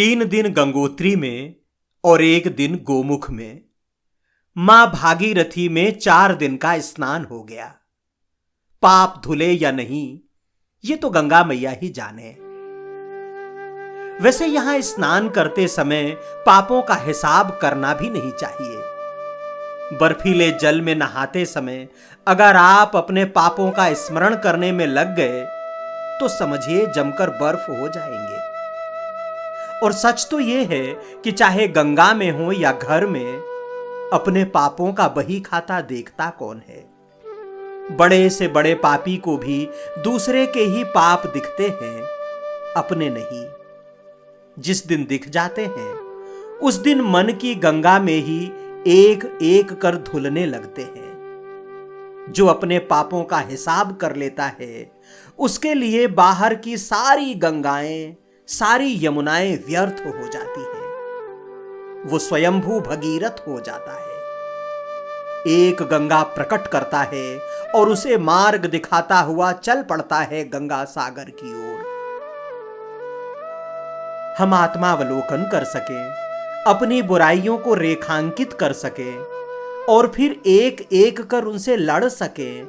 3 दिन गंगोत्री में और 1 दिन गोमुख में मां भागीरथी में 4 दिन का स्नान हो गया। पाप धुले या नहीं, ये तो गंगा मैया ही जाने। वैसे यहां स्नान करते समय पापों का हिसाब करना भी नहीं चाहिए। बर्फीले जल में नहाते समय अगर आप अपने पापों का स्मरण करने में लग गए तो समझिए जमकर बर्फ हो जाएंगे। और सच तो यह है कि चाहे गंगा में हो या घर में, अपने पापों का बही खाता देखता कौन है। बड़े से बड़े पापी को भी दूसरे के ही पाप दिखते हैं, अपने नहीं। जिस दिन दिख जाते हैं उस दिन मन की गंगा में ही एक एक कर धुलने लगते हैं। जो अपने पापों का हिसाब कर लेता है उसके लिए बाहर की सारी गंगाएं, सारी यमुनाएं व्यर्थ हो जाती हैं। वो स्वयंभू भगीरथ हो जाता है। एक गंगा प्रकट करता है और उसे मार्ग दिखाता हुआ चल पड़ता है गंगा सागर की ओर। हम आत्मावलोकन कर सकें, अपनी बुराइयों को रेखांकित कर सकें और फिर एक एक कर उनसे लड़ सकें,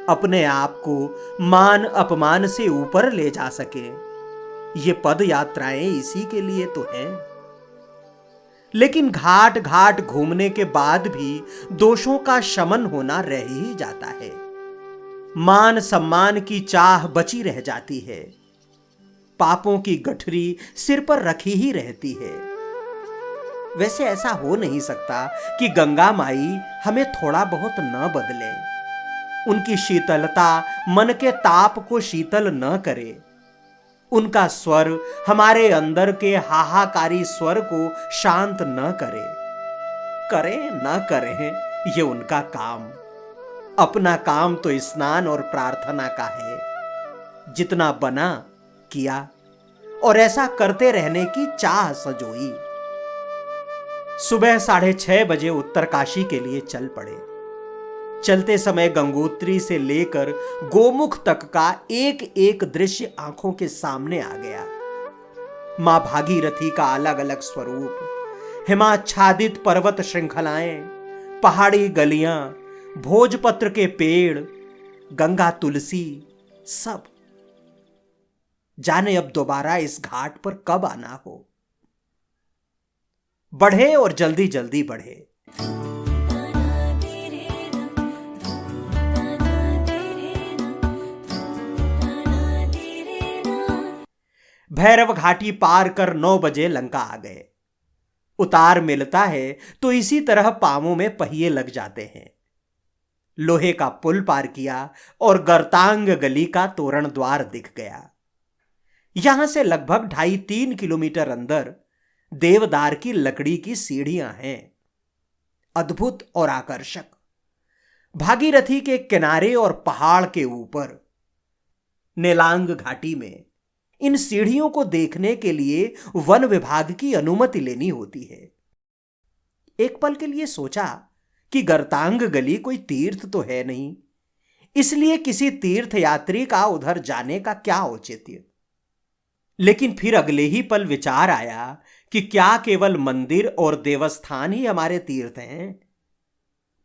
अपने आप को मान अपमान से ऊपर ले जा सकें। ये पद यात्राएं इसी के लिए तो हैं। लेकिन घाट घाट घूमने के बाद भी दोषों का शमन होना रह ही जाता है। मान सम्मान की चाह बची रह जाती है। पापों की गठरी सिर पर रखी ही रहती है। वैसे ऐसा हो नहीं सकता कि गंगा माई हमें थोड़ा बहुत न बदले, उनकी शीतलता मन के ताप को शीतल न करे, उनका स्वर हमारे अंदर के हाहाकारी स्वर को शांत न करे। करें न करें ये उनका काम। अपना काम तो स्नान और प्रार्थना का है। जितना बना किया और ऐसा करते रहने की चाह सजोई। सुबह 6:30 बजे उत्तरकाशी के लिए चल पड़े। चलते समय गंगोत्री से लेकर गोमुख तक का एक एक दृश्य आंखों के सामने आ गया। मां भागीरथी का अलग अलग स्वरूप, हिमाच्छादित पर्वत श्रृंखलाएं, पहाड़ी गलियां, भोजपत्र के पेड़, गंगा तुलसी, सब। जाने अब दोबारा इस घाट पर कब आना हो। बढ़े और जल्दी जल्दी बढ़े। भैरव घाटी पार कर 9 बजे लंका आ गए। उतार मिलता है तो इसी तरह पांवों में पहिए लग जाते हैं। लोहे का पुल पार किया और गर्तांग गली का तोरण द्वार दिख गया। यहां से लगभग 2.5-3 किलोमीटर अंदर देवदार की लकड़ी की सीढ़ियां हैं, अद्भुत और आकर्षक। भागीरथी के किनारे और पहाड़ के ऊपर नेलांग घाटी में इन सीढ़ियों को देखने के लिए वन विभाग की अनुमति लेनी होती है। एक पल के लिए सोचा कि गर्तांग गली कोई तीर्थ तो है नहीं, इसलिए किसी तीर्थ यात्री का उधर जाने का क्या औचित्य। लेकिन फिर अगले ही पल विचार आया कि क्या केवल मंदिर और देवस्थान ही हमारे तीर्थ हैं?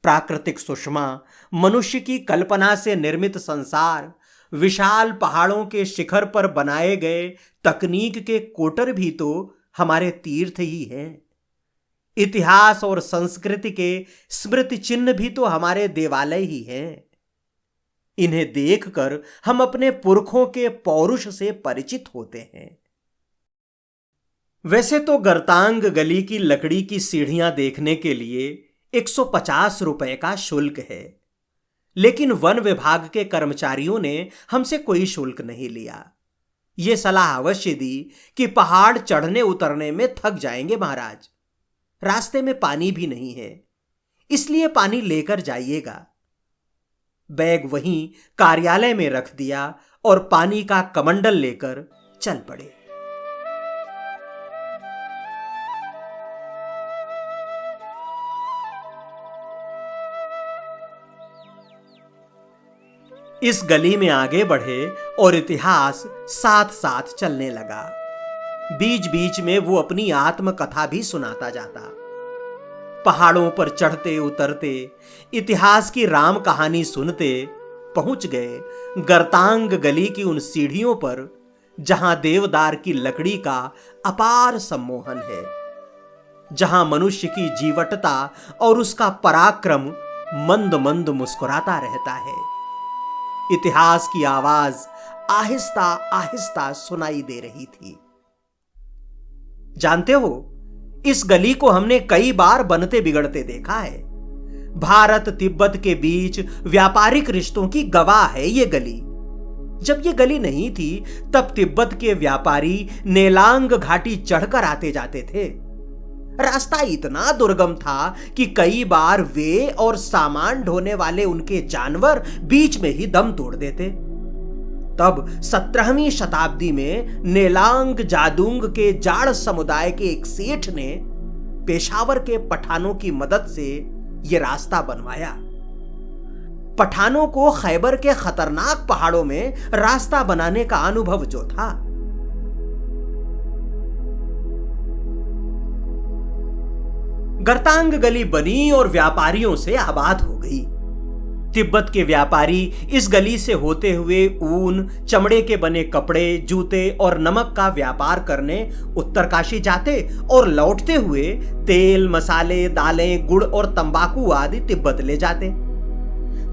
प्राकृतिक सुषमा, मनुष्य की कल्पना से निर्मित संसार, विशाल पहाड़ों के शिखर पर बनाए गए तकनीक के कोटर भी तो हमारे तीर्थ ही हैं। इतिहास और संस्कृति के स्मृति चिन्ह भी तो हमारे देवालय ही हैं। इन्हें देखकर हम अपने पुरखों के पौरुष से परिचित होते हैं। वैसे तो गर्तांग गली की लकड़ी की सीढ़ियां देखने के लिए 150 रुपए का शुल्क है, लेकिन वन विभाग के कर्मचारियों ने हमसे कोई शुल्क नहीं लिया। यह सलाह अवश्य दी कि पहाड़ चढ़ने उतरने में थक जाएंगे महाराज, रास्ते में पानी भी नहीं है, इसलिए पानी लेकर जाइएगा। बैग वहीं कार्यालय में रख दिया और पानी का कमंडल लेकर चल पड़े। इस गली में आगे बढ़े और इतिहास साथ साथ चलने लगा। बीच बीच में वो अपनी आत्मकथा भी सुनाता जाता। पहाड़ों पर चढ़ते उतरते, इतिहास की राम कहानी सुनते पहुंच गए गर्तांग गली की उन सीढ़ियों पर जहां देवदार की लकड़ी का अपार सम्मोहन है, जहां मनुष्य की जीवटता और उसका पराक्रम मंद मंद मुस्कुराता रहता है। इतिहास की आवाज आहिस्ता आहिस्ता सुनाई दे रही थी। जानते हो, इस गली को हमने कई बार बनते बिगड़ते देखा है। भारत तिब्बत के बीच व्यापारिक रिश्तों की गवाह है ये गली। जब ये गली नहीं थी तब तिब्बत के व्यापारी नेलांग घाटी चढ़कर आते जाते थे। रास्ता इतना दुर्गम था कि कई बार वे और सामान ढोने वाले उनके जानवर बीच में ही दम तोड़ देते। तब 17वीं शताब्दी में नेलांग जादूंग के जाड़ समुदाय के एक सेठ ने पेशावर के पठानों की मदद से यह रास्ता बनवाया। पठानों को खैबर के खतरनाक पहाड़ों में रास्ता बनाने का अनुभव जो था, गर्तांग गली बनी और व्यापारियों से आबाद हो गई। तिब्बत के व्यापारी इस गली से होते हुए ऊन, चमड़े के बने कपड़े, जूते और नमक का व्यापार करने उत्तरकाशी जाते और लौटते हुए तेल, मसाले, दालें, गुड़ और तंबाकू आदि तिब्बत ले जाते।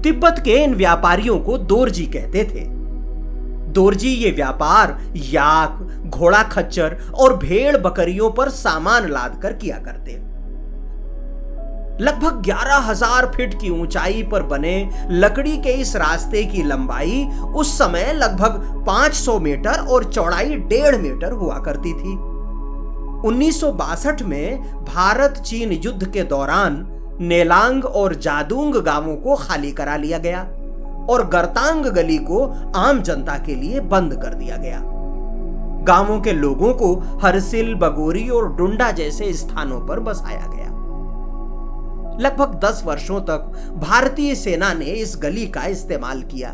तिब्बत के इन व्यापारियों को दोरजी कहते थे। दोरजी ये व्यापार याक, घोड़ा खच्चर और भेड़ बकरियों पर सामान लाद कर किया करते। लगभग 11,000 फीट की ऊंचाई पर बने लकड़ी के इस रास्ते की लंबाई उस समय लगभग 500 मीटर और चौड़ाई 1.5 मीटर हुआ करती थी। 1962 में भारत चीन युद्ध के दौरान नेलांग और जादूंग गांवों को खाली करा लिया गया और गर्तांग गली को आम जनता के लिए बंद कर दिया गया। गांवों के लोगों को हरसिल, बगोरी और डुंडा जैसे स्थानों पर बसाया गया। लगभग 10 वर्षों तक भारतीय सेना ने इस गली का इस्तेमाल किया।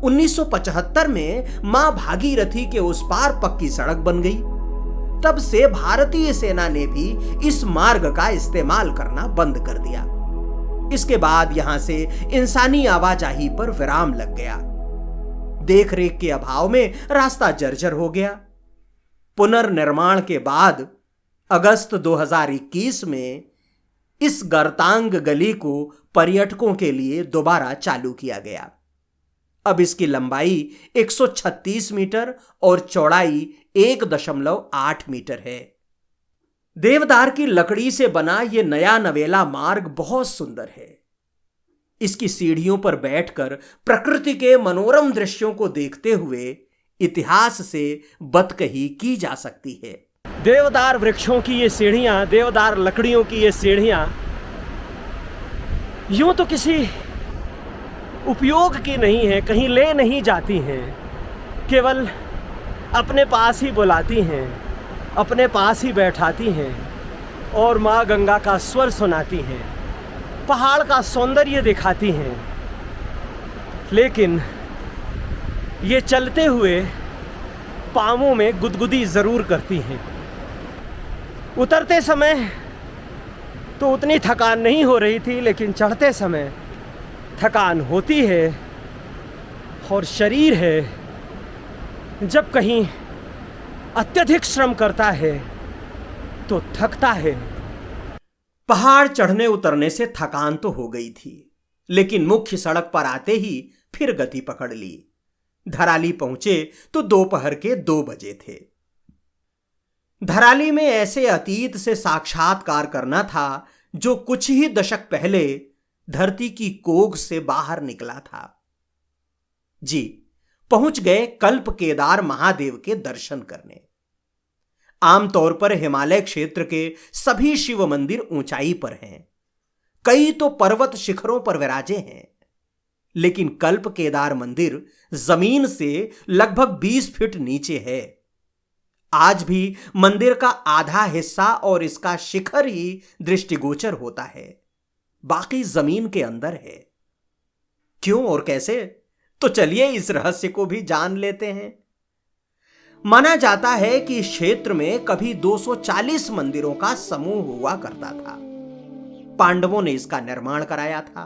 1975 में मां भागीरथी के उस पार पक्की सड़क बन गई। तब से भारतीय सेना ने भी इस मार्ग का इस्तेमाल करना बंद कर दिया। इसके बाद यहां से इंसानी आवाजाही पर विराम लग गया। देखरेख के अभाव में रास्ता जर्जर हो गया। पुनर्निर्माण के बाद अगस्त 2021 में इस गर्तांग गली को पर्यटकों के लिए दोबारा चालू किया गया। अब इसकी लंबाई 136 मीटर और चौड़ाई 1.8 मीटर है। देवदार की लकड़ी से बना यह नया नवेला मार्ग बहुत सुंदर है। इसकी सीढ़ियों पर बैठकर प्रकृति के मनोरम दृश्यों को देखते हुए इतिहास से बतकही की जा सकती है। देवदार वृक्षों की ये सीढ़ियां, देवदार लकड़ियों की ये सीढ़ियां यूं तो किसी उपयोग की नहीं है, कहीं ले नहीं जाती हैं, केवल अपने पास ही बुलाती हैं, अपने पास ही बैठाती हैं और माँ गंगा का स्वर सुनाती हैं, पहाड़ का सौंदर्य दिखाती हैं। लेकिन ये चलते हुए पांवों में गुदगुदी ज़रूर करती हैं। उतरते समय तो उतनी थकान नहीं हो रही थी, लेकिन चढ़ते समय थकान होती है। और शरीर है जब कहीं अत्यधिक श्रम करता है तो थकता है। पहाड़ चढ़ने उतरने से थकान तो हो गई थी, लेकिन मुख्य सड़क पर आते ही फिर गति पकड़ ली। धराली पहुंचे तो दोपहर के 2 बजे थे। धराली में ऐसे अतीत से साक्षात्कार करना था जो कुछ ही दशक पहले धरती की कोख से बाहर निकला था। जी, पहुंच गए कल्प केदार महादेव के दर्शन करने। आमतौर पर हिमालय क्षेत्र के सभी शिव मंदिर ऊंचाई पर हैं, कई तो पर्वत शिखरों पर विराजे हैं, लेकिन कल्प केदार मंदिर जमीन से लगभग 20 फीट नीचे है। आज भी मंदिर का आधा हिस्सा और इसका शिखर ही दृष्टिगोचर होता है, बाकी जमीन के अंदर है। क्यों और कैसे, तो चलिए इस रहस्य को भी जान लेते हैं। माना जाता है कि इस क्षेत्र में कभी 240 मंदिरों का समूह हुआ करता था। पांडवों ने इसका निर्माण कराया था।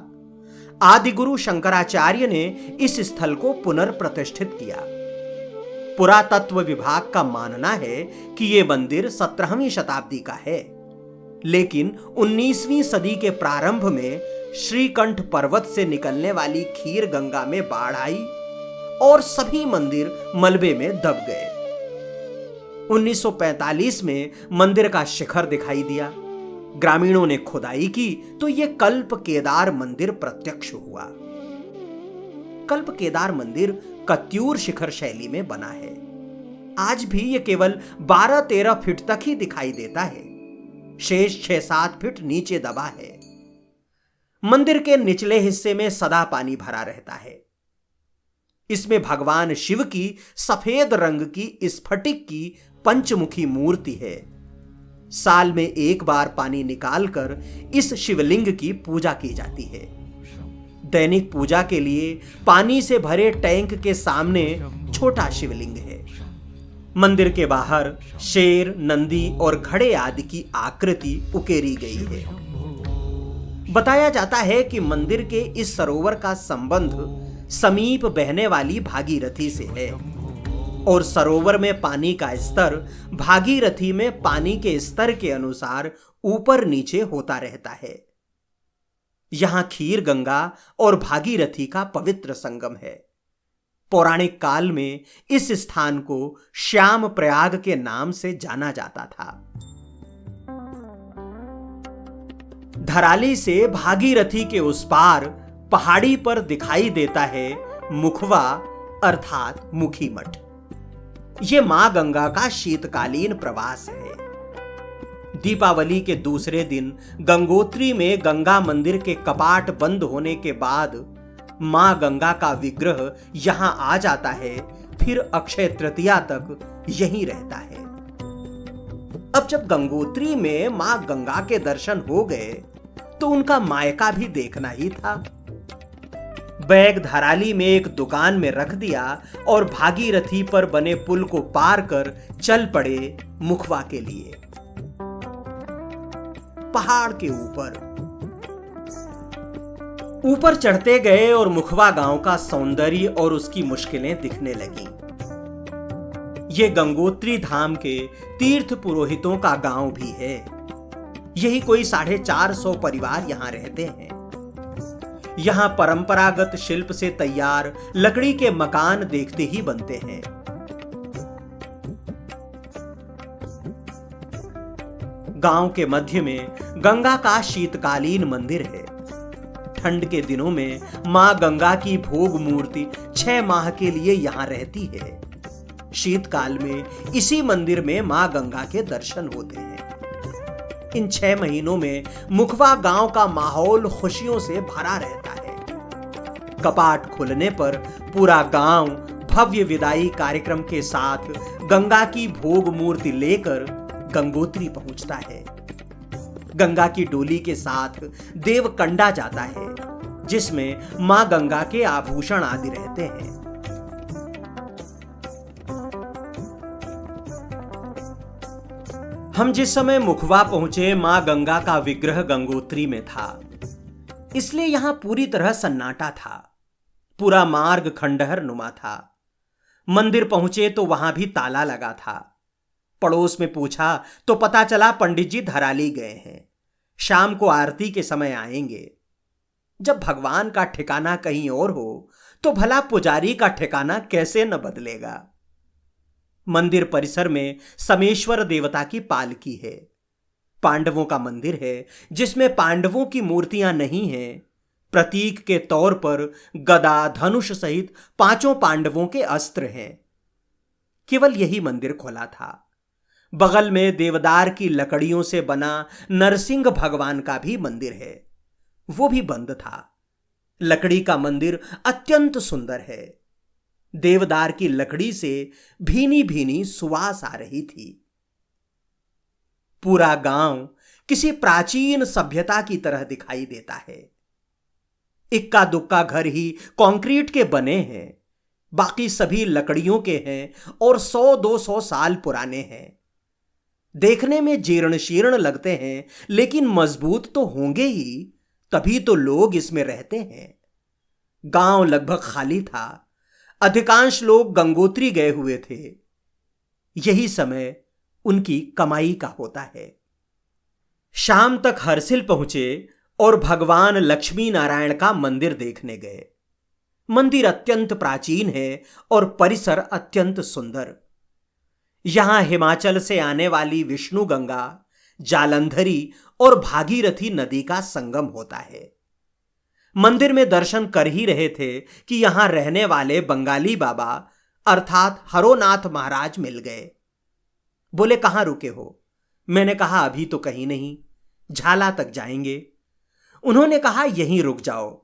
आदिगुरु शंकराचार्य ने इस स्थल को पुनर्प्रतिष्ठित किया। पुरातत्व विभाग का मानना है कि यह मंदिर 17वीं शताब्दी का है, लेकिन 19वीं सदी के प्रारंभ में श्रीकंठ पर्वत से निकलने वाली खीर गंगा में बाढ़ आई और सभी मंदिर मलबे में दब गए। 1945 में मंदिर का शिखर दिखाई दिया। ग्रामीणों ने खुदाई की तो यह कल्प केदार मंदिर प्रत्यक्ष हुआ। कल्प केदार मंदिर कत्यूर शिखर शैली में बना है। आज भी यह केवल 12-13 फीट तक ही दिखाई देता है, शेष 6-7 फीट नीचे दबा है। मंदिर के निचले हिस्से में सदा पानी भरा रहता है। इसमें भगवान शिव की सफेद रंग की स्फटिक की पंचमुखी मूर्ति है। साल में एक बार पानी निकालकर इस शिवलिंग की पूजा की जाती है। दैनिक पूजा के लिए पानी से भरे टैंक के सामने छोटा शिवलिंग है। मंदिर के बाहर शेर, नंदी और घड़े आदि की आकृति उकेरी गई है। बताया जाता है कि मंदिर के इस सरोवर का संबंध समीप बहने वाली भागीरथी से है और सरोवर में पानी का स्तर भागीरथी में पानी के स्तर के अनुसार ऊपर नीचे होता रहता है। यहां खीर गंगा और भागीरथी का पवित्र संगम है। पौराणिक काल में इस स्थान को श्याम प्रयाग के नाम से जाना जाता था। धराली से भागीरथी के उस पार पहाड़ी पर दिखाई देता है मुखवा अर्थात मुखी मठ। यह मां गंगा का शीतकालीन प्रवास है। दीपावली के दूसरे दिन गंगोत्री में गंगा मंदिर के कपाट बंद होने के बाद मां गंगा का विग्रह यहां आ जाता है, फिर अक्षय तृतीया तक यहीं रहता है। अब जब गंगोत्री में मां गंगा के दर्शन हो गए तो उनका मायका भी देखना ही था। बैग धराली में एक दुकान में रख दिया और भागीरथी पर बने पुल को पार कर चल पड़े मुखवा के लिए। पहाड़ के ऊपर चढ़ते गए और मुखवा गांव का सौंदर्य और उसकी मुश्किलें दिखने लगीं। यह गंगोत्री धाम के तीर्थ पुरोहितों का गांव भी है। यही कोई 450 परिवार यहां रहते हैं। यहां परंपरागत शिल्प से तैयार लकड़ी के मकान देखते ही बनते हैं। गांव के मध्य में गंगा का शीतकालीन मंदिर है। ठंड के दिनों में मां गंगा की भोग मूर्ति 6 माह के लिए यहां रहती है। शीतकाल में इसी मंदिर में मां गंगा के दर्शन होते हैं। इन 6 महीनों में मुखवा गांव का माहौल खुशियों से भरा रहता है। कपाट खुलने पर पूरा गांव भव्य विदाई कार्यक्रम के साथ गंगा की भोग मूर्ति लेकर गंगोत्री पहुंचता है। गंगा की डोली के साथ देवकंडा जाता है, जिसमें मां गंगा के आभूषण आदि रहते हैं। हम जिस समय मुखवा पहुंचे मां गंगा का विग्रह गंगोत्री में था, इसलिए यहां पूरी तरह सन्नाटा था। पूरा मार्ग खंडहर नुमा था। मंदिर पहुंचे तो वहां भी ताला लगा था। पड़ोस में पूछा तो पता चला पंडित जी धराली गए हैं, शाम को आरती के समय आएंगे। जब भगवान का ठिकाना कहीं और हो तो भला पुजारी का ठिकाना कैसे न बदलेगा। मंदिर परिसर में समेश्वर देवता की पालकी है। पांडवों का मंदिर है जिसमें पांडवों की मूर्तियां नहीं हैं। प्रतीक के तौर पर गदा, धनुष सहित 5 पांडवों के अस्त्र हैं। केवल यही मंदिर खुला था। बगल में देवदार की लकड़ियों से बना नरसिंह भगवान का भी मंदिर है, वो भी बंद था। लकड़ी का मंदिर अत्यंत सुंदर है। देवदार की लकड़ी से भीनी भीनी सुवास आ रही थी। पूरा गांव किसी प्राचीन सभ्यता की तरह दिखाई देता है। इक्का दुक्का घर ही कंक्रीट के बने हैं। बाकी सभी लकड़ियों के हैं और 100-200 साल पुराने हैं। देखने में जीर्ण शीर्ण लगते हैं, लेकिन मजबूत तो होंगे ही, तभी तो लोग इसमें रहते हैं। गांव लगभग खाली था। अधिकांश लोग गंगोत्री गए हुए थे। यही समय उनकी कमाई का होता है। शाम तक हरसिल पहुंचे और भगवान लक्ष्मी नारायण का मंदिर देखने गए। मंदिर अत्यंत प्राचीन है और परिसर अत्यंत सुंदर। यहां हिमाचल से आने वाली विष्णु गंगा, जालंधरी और भागीरथी नदी का संगम होता है। मंदिर में दर्शन कर ही रहे थे कि यहां रहने वाले बंगाली बाबा अर्थात हरोनाथ महाराज मिल गए। बोले, कहां रुके हो? मैंने कहा, अभी तो कहीं नहीं, झाला तक जाएंगे। उन्होंने कहा, यहीं रुक जाओ।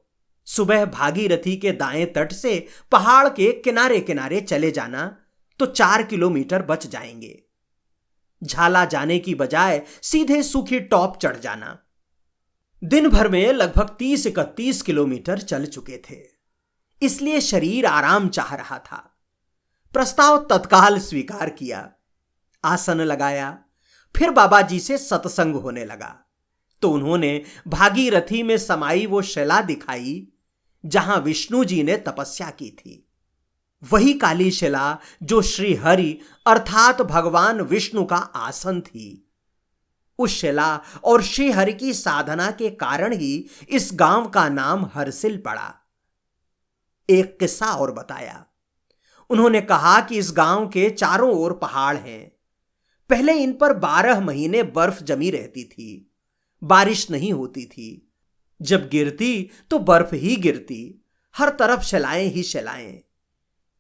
सुबह भागीरथी के दाएं तट से पहाड़ के किनारे किनारे चले जाना तो 4 किलोमीटर बच जाएंगे। झाला जाने की बजाय सीधे सूखी टॉप चढ़ जाना। दिन भर में लगभग 30-31 किलोमीटर चल चुके थे, इसलिए शरीर आराम चाह रहा था। प्रस्ताव तत्काल स्वीकार किया। आसन लगाया। फिर बाबा जी से सत्संग होने लगा तो उन्होंने भागीरथी में समाई वो शिला दिखाई जहां विष्णु जी ने तपस्या की थी। वही काली शिला जो श्री हरि अर्थात भगवान विष्णु का आसन थी। उस शिला और श्री हरि की साधना के कारण ही इस गांव का नाम हरसिल पड़ा। एक किस्सा और बताया। उन्होंने कहा कि इस गांव के चारों ओर पहाड़ हैं। पहले इन पर 12 महीने बर्फ जमी रहती थी। बारिश नहीं होती थी। जब गिरती तो बर्फ ही गिरती, हर तरफ शिलाएं ही शिलाएं।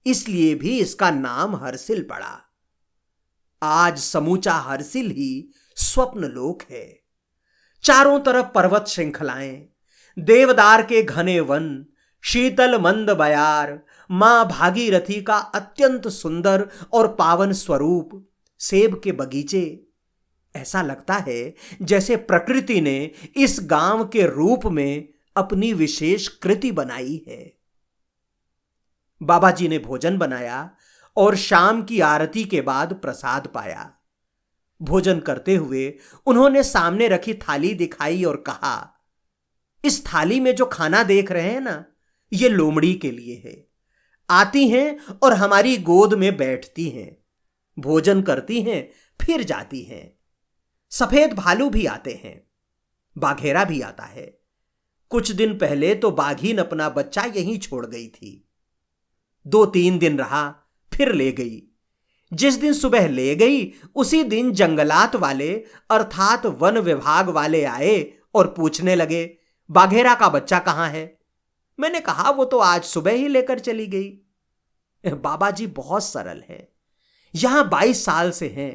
इसलिए भी इसका नाम हरसिल पड़ा। आज समूचा हरसिल ही स्वप्न लोक है। चारों तरफ पर्वत श्रृंखलाएं, देवदार के घने वन, शीतल मंद बयार, मां भागीरथी का अत्यंत सुंदर और पावन स्वरूप, सेब के बगीचे। ऐसा लगता है जैसे प्रकृति ने इस गांव के रूप में अपनी विशेष कृति बनाई है। बाबा जी ने भोजन बनाया और शाम की आरती के बाद प्रसाद पाया। भोजन करते हुए उन्होंने सामने रखी थाली दिखाई और कहा, इस थाली में जो खाना देख रहे हैं ना, ये लोमड़ी के लिए है। आती हैं और हमारी गोद में बैठती हैं, भोजन करती हैं, फिर जाती हैं। सफेद भालू भी आते हैं, बाघेरा भी आता है। कुछ दिन पहले तो बाघीन अपना बच्चा यहीं छोड़ गई थी। 2-3 दिन रहा, फिर ले गई। जिस दिन सुबह ले गई उसी दिन जंगलात वाले अर्थात वन विभाग वाले आए और पूछने लगे, बाघेरा का बच्चा कहां है? मैंने कहा, वो तो आज सुबह ही लेकर चली गई। बाबा जी बहुत सरल है, यहां 22 साल से हैं।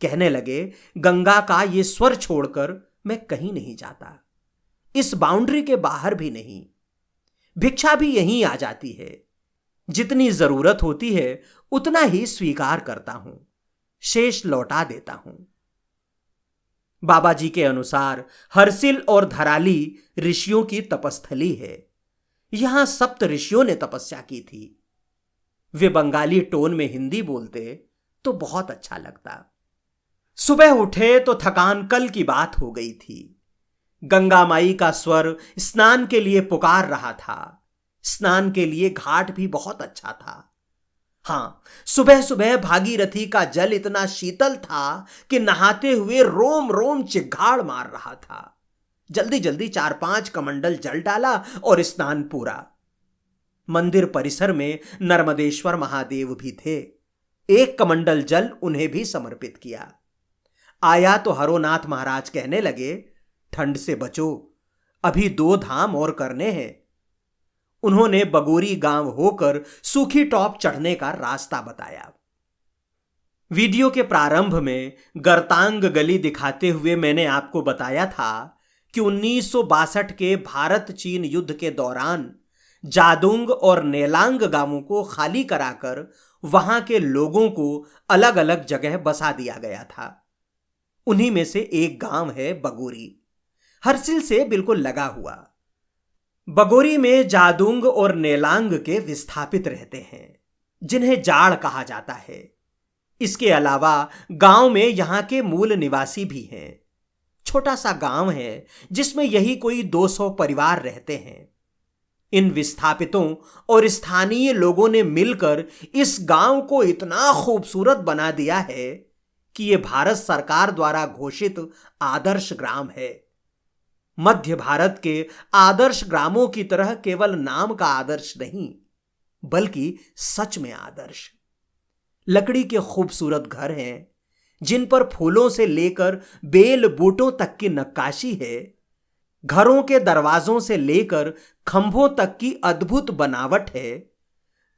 कहने लगे, गंगा का ये स्वर छोड़कर मैं कहीं नहीं जाता, इस बाउंड्री के बाहर भी नहीं। भिक्षा भी यहीं आ जाती है। जितनी जरूरत होती है उतना ही स्वीकार करता हूं, शेष लौटा देता हूं। बाबा जी के अनुसार हरसिल और धराली ऋषियों की तपस्थली है। यहां 7 ऋषियों ने तपस्या की थी। वे बंगाली टोन में हिंदी बोलते तो बहुत अच्छा लगता। सुबह उठे तो थकान कल की बात हो गई थी। गंगा माई का स्वर स्नान के लिए पुकार रहा था। स्नान के लिए घाट भी बहुत अच्छा था। हां, सुबह सुबह भागीरथी का जल इतना शीतल था कि नहाते हुए रोम रोम चिघाड़ मार रहा था। जल्दी जल्दी 4-5 कमंडल जल डाला और स्नान पूरा। मंदिर परिसर में नर्मदेश्वर महादेव भी थे। 1 कमंडल जल उन्हें भी समर्पित किया। आया तो हरोनाथ महाराज कहने लगे, ठंड से बचो, अभी 2 धाम और करने हैं। उन्होंने बगोरी गांव होकर सूखी टॉप चढ़ने का रास्ता बताया। वीडियो के प्रारंभ में गर्तांग गली दिखाते हुए मैंने आपको बताया था कि 1962 के भारत चीन युद्ध के दौरान जादुंग और नेलांग गांवों को खाली कराकर वहां के लोगों को अलग अलग जगह बसा दिया गया था। उन्हीं में से एक गांव है बगोरी, हरसिल से बिल्कुल लगा हुआ। बगोरी में जादुंग और नेलांग के विस्थापित रहते हैं। जिन्हें जाड़ कहा जाता है। इसके अलावा गांव में यहां के मूल निवासी भी हैं। छोटा सा गांव है जिसमें यही कोई 200 परिवार रहते हैं। इन विस्थापितों और स्थानीय लोगों ने मिलकर इस गांव को इतना खूबसूरत बना दिया है कि यह भारत सरकार द्वारा घोषित आदर्श ग्राम है। मध्य भारत के आदर्श ग्रामों की तरह केवल नाम का आदर्श नहीं, बल्कि सच में आदर्श। लकड़ी के खूबसूरत घर हैं जिन पर फूलों से लेकर बेल बूटों तक की नक्काशी है। घरों के दरवाजों से लेकर खंभों तक की अद्भुत बनावट है।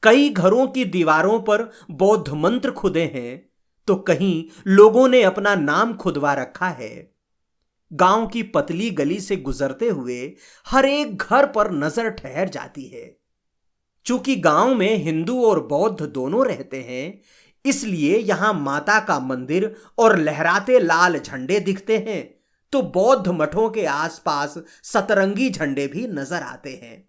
कई घरों की दीवारों पर बौद्ध मंत्र खुदे हैं तो कहीं लोगों ने अपना नाम खुदवा रखा है। गांव की पतली गली से गुजरते हुए हर एक घर पर नजर ठहर जाती है। चूंकि गांव में हिंदू और बौद्ध दोनों रहते हैं, इसलिए यहां माता का मंदिर और लहराते लाल झंडे दिखते हैं, तो बौद्ध मठों के आसपास सतरंगी झंडे भी नजर आते हैं।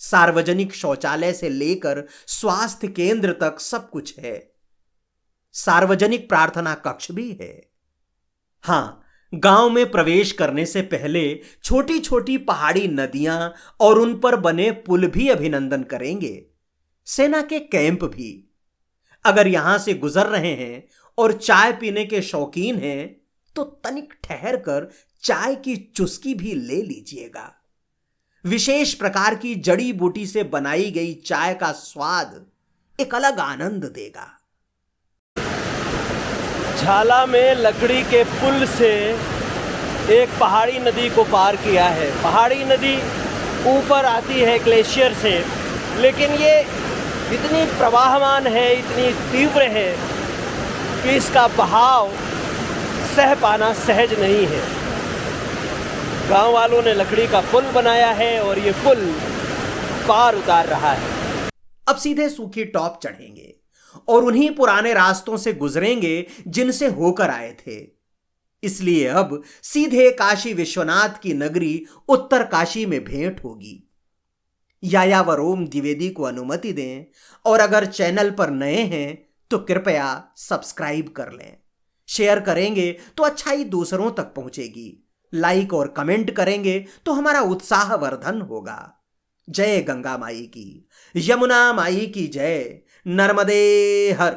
सार्वजनिक शौचालय से लेकर स्वास्थ्य केंद्र तक सब कुछ है। सार्वजनिक प्रार्थना कक्ष भी है। हां, गांव में प्रवेश करने से पहले छोटी छोटी पहाड़ी नदियां और उन पर बने पुल भी अभिनंदन करेंगे। सेना के कैंप भी। अगर यहां से गुजर रहे हैं और चाय पीने के शौकीन हैं तो तनिक ठहर कर चाय की चुस्की भी ले लीजिएगा। विशेष प्रकार की जड़ी बूटी से बनाई गई चाय का स्वाद एक अलग आनंद देगा। झाला में लकड़ी के पुल से एक पहाड़ी नदी को पार किया है। पहाड़ी नदी ऊपर आती है ग्लेशियर से, लेकिन ये इतनी प्रवाहमान है, इतनी तीव्र है कि इसका बहाव सह पाना सहज नहीं है। गांव वालों ने लकड़ी का पुल बनाया है और ये पुल पार उतार रहा है। अब सीधे सूखी टॉप चढ़ेंगे और उन्हीं पुराने रास्तों से गुजरेंगे जिनसे होकर आए थे। इसलिए अब सीधे काशी विश्वनाथ की नगरी उत्तर काशी में भेंट होगी। यायावरोम द्विवेदी को अनुमति दें और अगर चैनल पर नए हैं तो कृपया सब्सक्राइब कर लें। शेयर करेंगे तो अच्छाई दूसरों तक पहुंचेगी। लाइक और कमेंट करेंगे तो हमारा उत्साहवर्धन होगा। जय गंगा माई की, यमुना माई की जय, नर्मदे हर।